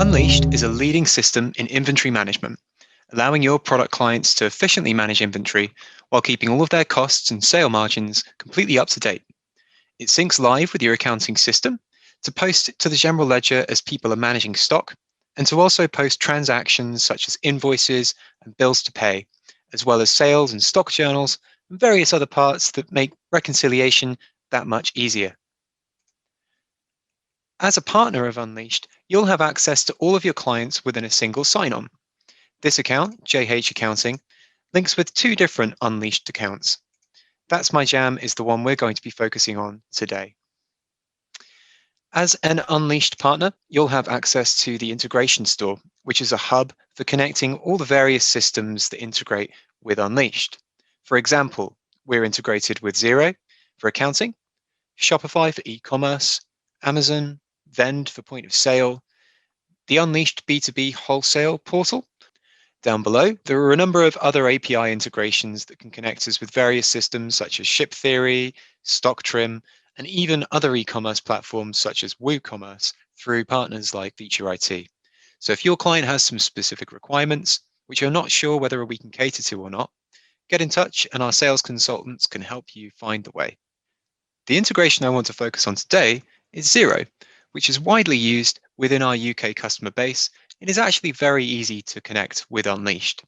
Unleashed is a leading system in inventory management, allowing your product clients to efficiently manage inventory while keeping all of their costs and sale margins completely up to date. It syncs live with your accounting system to post it to the general ledger as people are managing stock, and to also post transactions such as invoices and bills to pay, as well as sales and stock journals and various other parts that make reconciliation that much easier. As a partner of Unleashed, you'll have access to all of your clients within a single sign-on. This account, JH Accounting, links with two different Unleashed accounts. That's My Jam is the one we're going to be focusing on today. As an Unleashed partner, you'll have access to the integration store, which is a hub for connecting all the various systems that integrate with Unleashed. For example, we're integrated with Xero for accounting, Shopify for e-commerce, Amazon, Vend for point of sale, the Unleashed B2B wholesale portal. Down below, there are a number of other API integrations that can connect us with various systems such as Ship Theory, StockTrim, and even other e-commerce platforms such as WooCommerce through partners like Feature IT. So if your client has some specific requirements, which you're not sure whether we can cater to or not, get in touch and our sales consultants can help you find the way. The integration I want to focus on today is Xero, which is widely used within our UK customer base. It is actually very easy to connect with Unleashed.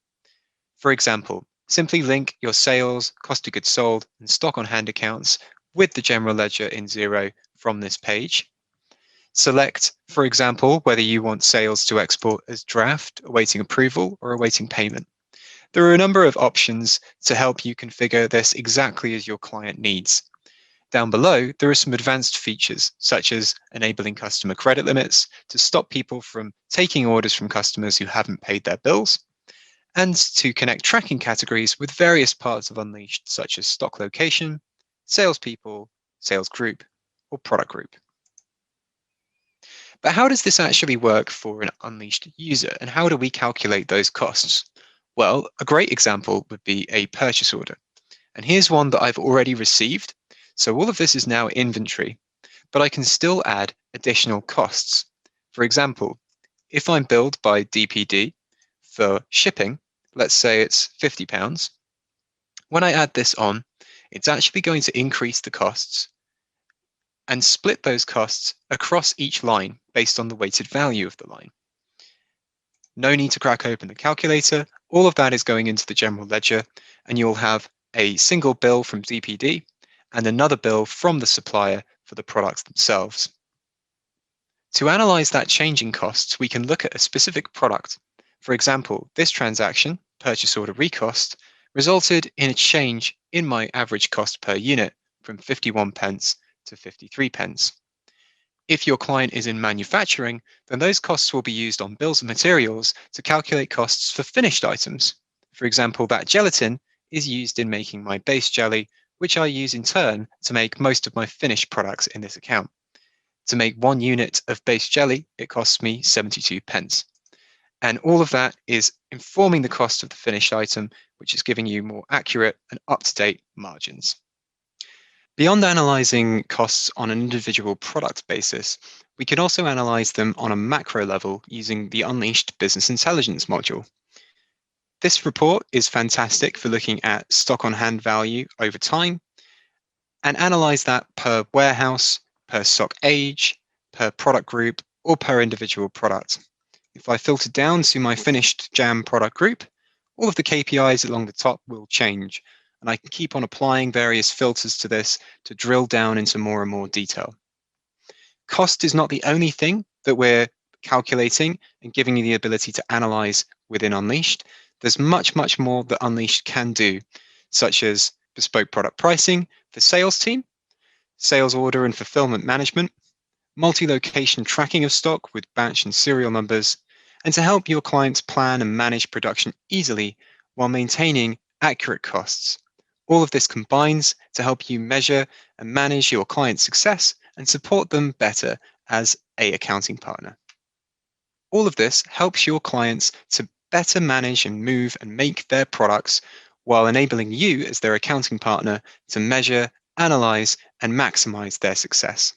For example, simply link your sales, cost of goods sold, and stock on hand accounts with the general ledger in Xero from this page. Select, for example, whether you want sales to export as draft, awaiting approval, or awaiting payment. There are a number of options to help you configure this exactly as your client needs. Down below, there are some advanced features, such as enabling customer credit limits to stop people from taking orders from customers who haven't paid their bills, and to connect tracking categories with various parts of Unleashed, such as stock location, salespeople, sales group, or product group. But how does this actually work for an Unleashed user, and how do we calculate those costs? Well, a great example would be a purchase order. And here's one that I've already received. So all of this is now inventory, but I can still add additional costs. For example, if I'm billed by DPD for shipping, let's say it's £50, when I add this on, it's actually going to increase the costs and split those costs across each line based on the weighted value of the line. No need to crack open the calculator. All of that is going into the general ledger, and you'll have a single bill from DPD and another bill from the supplier for the products themselves. To analyze that change in costs, we can look at a specific product. For example, this transaction, purchase order recost, resulted in a change in my average cost per unit from 51 pence to 53 pence. If your client is in manufacturing, then those costs will be used on bills of materials to calculate costs for finished items. For example, that gelatin is used in making my base jelly, which I use in turn to make most of my finished products in this account. To make 1 unit of base jelly, it costs me 72 pence. And all of that is informing the cost of the finished item, which is giving you more accurate and up-to-date margins. Beyond analyzing costs on an individual product basis, we can also analyze them on a macro level using the Unleashed Business Intelligence module. This report is fantastic for looking at stock on hand value over time and analyze that per warehouse, per stock age, per product group, or per individual product. If I filter down to my finished jam product group, all of the KPIs along the top will change, and I can keep on applying various filters to this to drill down into more and more detail. Cost is not the only thing that we're calculating and giving you the ability to analyze within Unleashed. There's much, much more that Unleashed can do, such as bespoke product pricing for sales team, sales order and fulfillment management, multi-location tracking of stock with batch and serial numbers, and to help your clients plan and manage production easily while maintaining accurate costs. All of this combines to help you measure and manage your client's success and support them better as an accounting partner. All of this helps your clients to better manage and move and make their products while enabling you as their accounting partner to measure, analyze, and maximize their success.